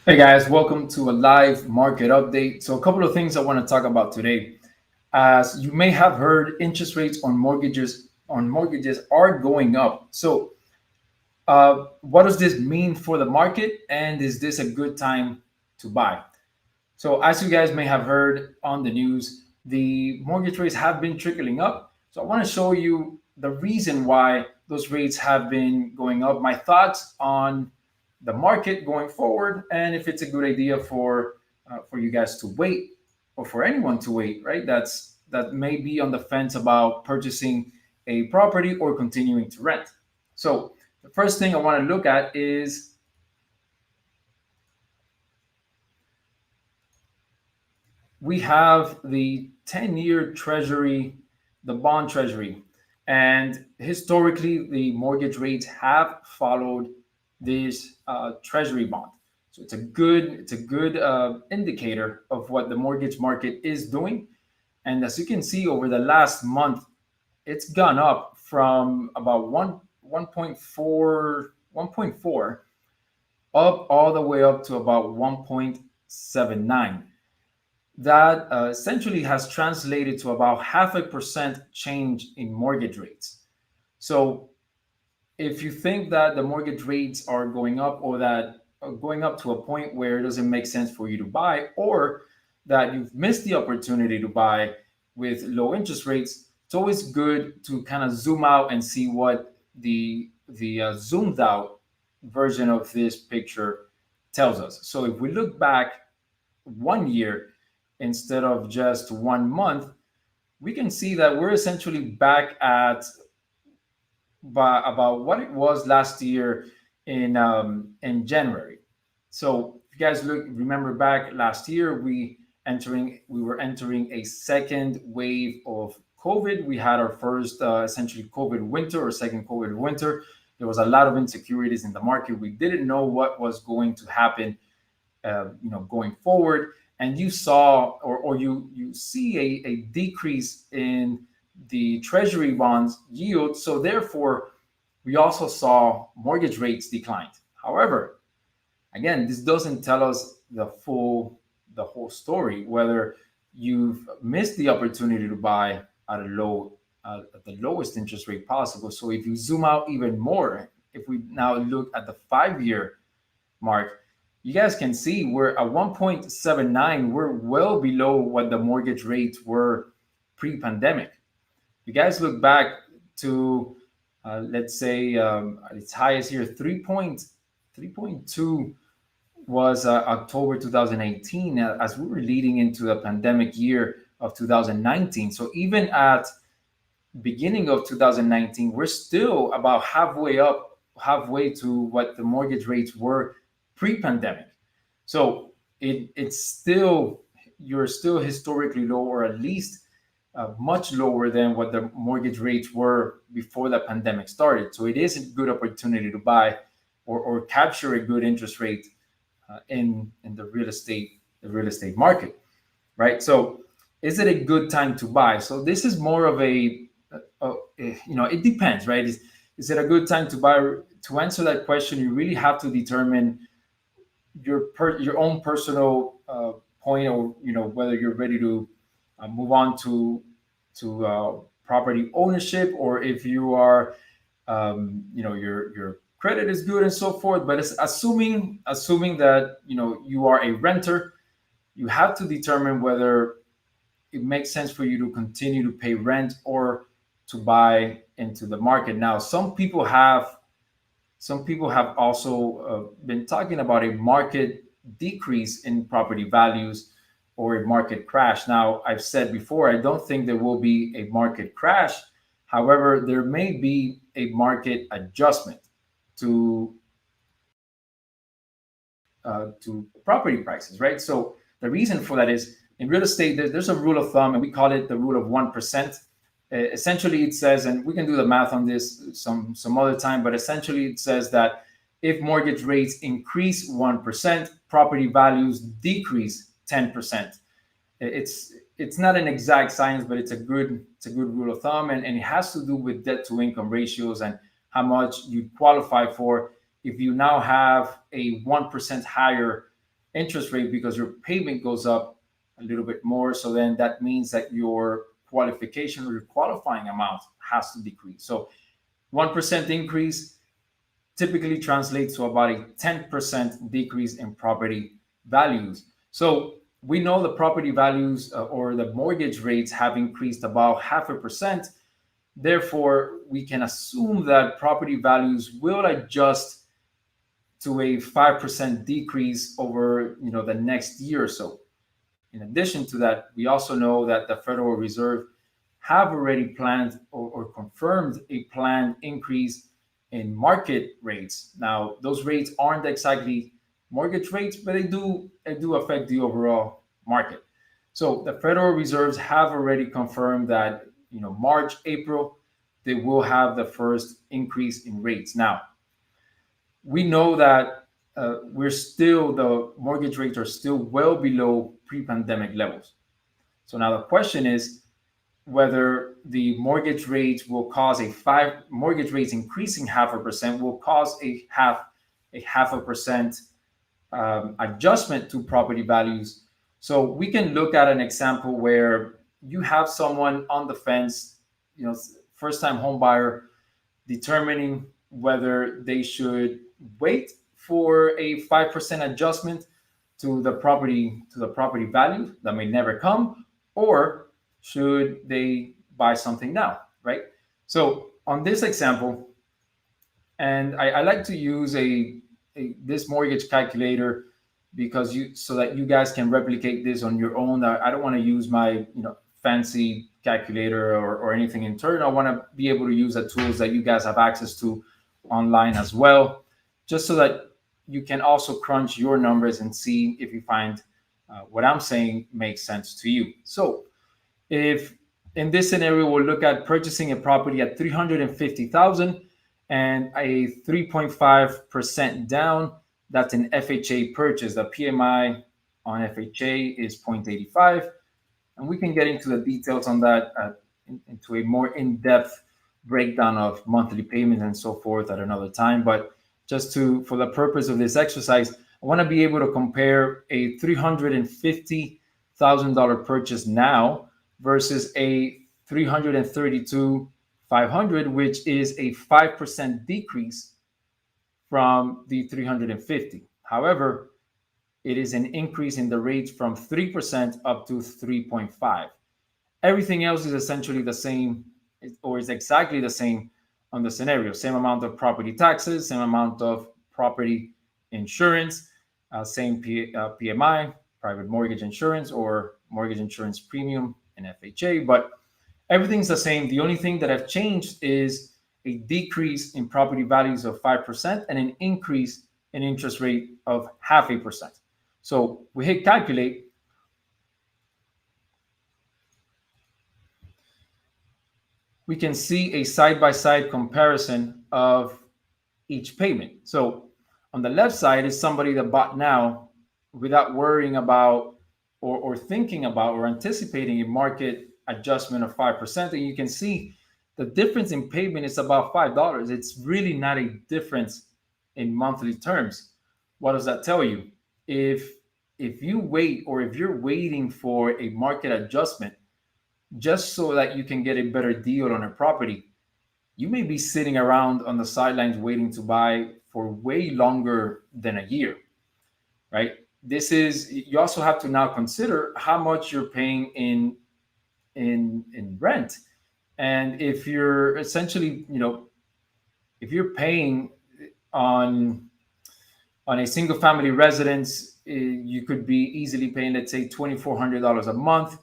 Hey guys, welcome to a live market update. So, a couple of things I want to talk about today. As you may have heard, interest rates on mortgages are going up. So, what does this mean for the market, and is this a good time to buy? So, as you guys may have heard on the news, the mortgage rates have been trickling up. So, I want to show you the reason why those rates have been going up, my thoughts on the market going forward, and if it's a good idea for you guys to wait or for anyone to wait, right? That may be on the fence about purchasing a property or continuing to rent. So, the first thing I want to look at is we have the 10-year treasury, the bond treasury. And historically, the mortgage rates have followed this treasury bond. So it's a good indicator of what the mortgage market is doing. And as you can see, over the last month, it's gone up from about 1.4 up all the way up to about 1.79. That essentially has translated to about 0.5% change in mortgage rates. So if you think that the mortgage rates are going up, or that are going up to a point where it doesn't make sense for you to buy, or that you've missed the opportunity to buy with low interest rates, it's always good to kind of zoom out and see what the zoomed out version of this picture tells us. So if we look back 1 year instead of just 1 month, we can see that we're essentially back at about what it was last year in January. So if you guys remember back last year, we were entering a second wave of COVID. We had our first essentially COVID winter, or second COVID winter. There was a lot of insecurities in the market. We didn't know what was going to happen going forward. And you saw, or you see a decrease in the treasury bonds yield. So therefore, we also saw mortgage rates declined. However, again, this doesn't tell us the whole story, whether you've missed the opportunity to buy at at the lowest interest rate possible. So if you zoom out even more, if we now look at the 5 year mark, you guys can see we're at 1.79. We're well below what the mortgage rates were pre-pandemic. You guys look back to, let's say, its highest here, 3.2 was October 2018, as we were leading into the pandemic year of 2019. So even at beginning of 2019, we're still about halfway to what the mortgage rates were pre-pandemic. So it's still, you're still historically low, or at least much lower than what the mortgage rates were before the pandemic started. So it is a good opportunity to buy or capture a good interest rate in the real estate market, right? So is it a good time to buy? So this is more of it depends, right? Is it a good time to buy? To answer that question, you really have to determine your own personal point, or whether you're ready to move on to property ownership, or if you are your credit is good and so forth. But it's assuming that you are a renter, you have to determine whether it makes sense for you to continue to pay rent or to buy into the market. Now, some people have also been talking about a market decrease in property values, or a market crash. Now, I've said before, I don't think there will be a market crash. However, there may be a market adjustment to to property prices, right? So the reason for that is, in real estate, there's a rule of thumb, and we call it the rule of 1%. Essentially, it says, and we can do the math on this some other time, but essentially it says that if mortgage rates increase 1%, property values decrease 10%. It's not an exact science, but it's a good rule of thumb, and it has to do with debt to income ratios and how much you qualify for if you now have a 1% higher interest rate because your payment goes up a little bit more. So then that means that your qualification or your qualifying amount has to decrease. So 1% increase typically translates to about a 10% decrease in property values. So we know the property values or the mortgage rates have increased about 0.5%. Therefore, we can assume that property values will adjust to a 5% decrease over the next year or so. In addition to that, we also know that the Federal Reserve have already planned or confirmed a planned increase in market rates. Now, those rates aren't exactly mortgage rates, but they do affect the overall market. So the Federal Reserves have already confirmed that March, April, they will have the first increase in rates. Now, we know that the mortgage rates are still well below pre-pandemic levels. So now the question is whether the mortgage rates will cause mortgage rates increasing 0.5% will cause a half a percent adjustment to property values. So we can look at an example where you have someone on the fence, first time home buyer, determining whether they should wait for a 5% adjustment to the property value that may never come, or should they buy something now, right? So on this example, and I like to use this mortgage calculator because so that you guys can replicate this on your own. I don't want to use my fancy calculator or anything internal. I want to be able to use the tools that you guys have access to online as well, just so that you can also crunch your numbers and see if you find what I'm saying makes sense to you. So if in this scenario, we'll look at purchasing a property at 350,000 and a 3.5% down. That's an FHA purchase. The PMI on FHA is 0.85. And we can get into the details on that, into a more in-depth breakdown of monthly payments and so forth at another time. But just for the purpose of this exercise, I want to be able to compare a $350,000 purchase now versus a 332,500, which is a 5% decrease from the 350. However, it is an increase in the rate from 3% up to 3.5. Everything else is essentially the same, or is exactly the same on the scenario. Same amount of property taxes, same amount of property insurance, same PMI, private mortgage insurance or mortgage insurance premium and FHA, but everything's the same. The only thing that have changed is a decrease in property values of 5% and an increase in interest rate of 0.5%. So we hit calculate. We can see a side-by-side comparison of each payment. So on the left side is somebody that bought now without worrying about or thinking about or anticipating a market adjustment of 5%. And you can see the difference in payment is about $5. It's really not a difference in monthly terms. What does that tell you? If you wait, or if you're waiting for a market adjustment just so that you can get a better deal on a property, you may be sitting around on the sidelines waiting to buy for way longer than a year, right? You also have to now consider how much you're paying in rent. And if you're essentially, if you're paying on a single family residence, you could be easily paying, let's say, $2,400 a month.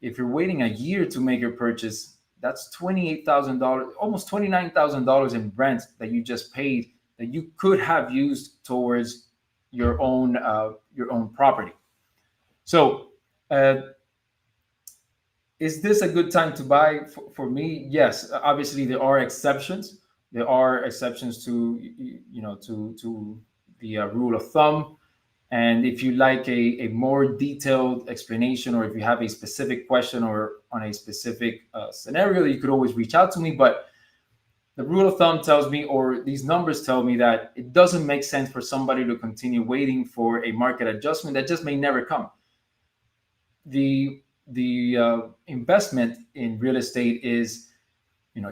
If you're waiting a year to make your purchase, that's $28,000, almost $29,000 in rent that you just paid that you could have used towards your own property. So, is this a good time to buy? For me, yes. Obviously, there are exceptions. There are exceptions to the rule of thumb. And if you like a more detailed explanation, or if you have a specific question or on a specific scenario, you could always reach out to me. But the rule of thumb tells me, or these numbers tell me, that it doesn't make sense for somebody to continue waiting for a market adjustment that just may never come. The investment in real estate is,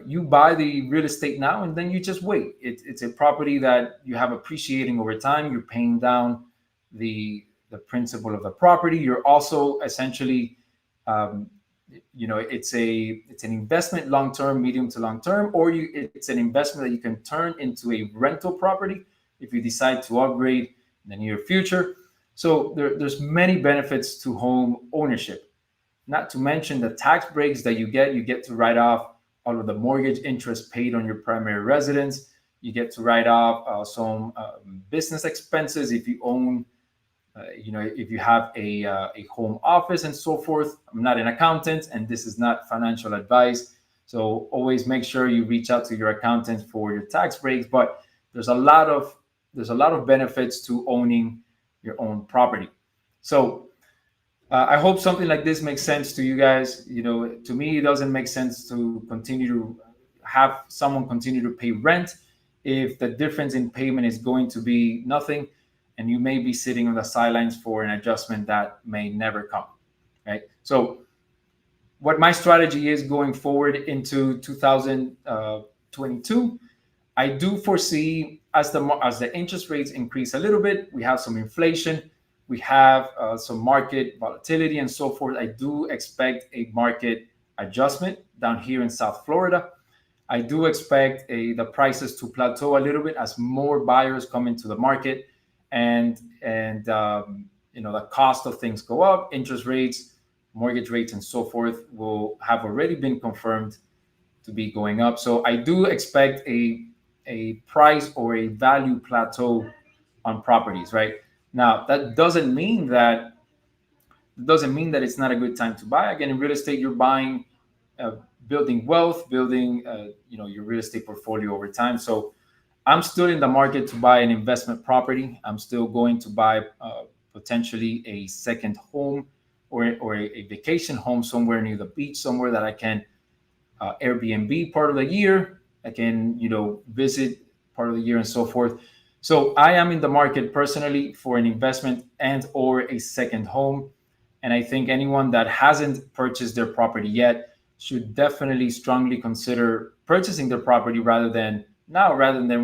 you buy the real estate now and then you just wait. It's a property that you have appreciating over time. You're paying down the principal of the property. You're also essentially, um, it's an investment, long term, medium to long term, or it's an investment that you can turn into a rental property if you decide to upgrade in the near future. So there's many benefits to home ownership. Not to mention the tax breaks that you get. You get to write off all of the mortgage interest paid on your primary residence. You get to write off some business expenses if you own, if you have a home office and so forth. I'm not an accountant, and this is not financial advice. So always make sure you reach out to your accountant for your tax breaks. But there's a lot of benefits to owning your own property. So I hope something like this makes sense to you guys. To me, it doesn't make sense to continue to have someone continue to pay rent if the difference in payment is going to be nothing, and you may be sitting on the sidelines for an adjustment that may never come. Right. So, what my strategy is going forward into 2022, I do foresee, as the interest rates increase a little bit, we have some inflation, we have some market volatility and so forth. I do expect a market adjustment down here in South Florida. I do expect the prices to plateau a little bit as more buyers come into the market, and the cost of things go up. Interest rates, mortgage rates, and so forth will have already been confirmed to be going up. So I do expect a price or a value plateau on properties. Right now, that doesn't mean that it's not a good time to buy. Again, in real estate, you're buying, building wealth, building your real estate portfolio over time. So I'm still in the market to buy an investment property. I'm still going to buy potentially a second home, or a vacation home somewhere near the beach, somewhere that I can Airbnb part of the year. I can, visit part of the year and so forth. So I am in the market personally for an investment and or a second home. And I think anyone that hasn't purchased their property yet should definitely strongly consider purchasing their property rather than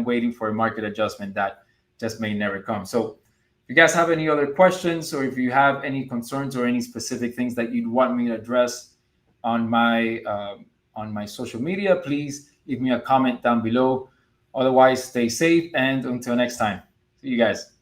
waiting for a market adjustment that just may never come. So if you guys have any other questions, or if you have any concerns or any specific things that you'd want me to address on my social media, please leave me a comment down below. Otherwise, stay safe, and until next time, see you guys.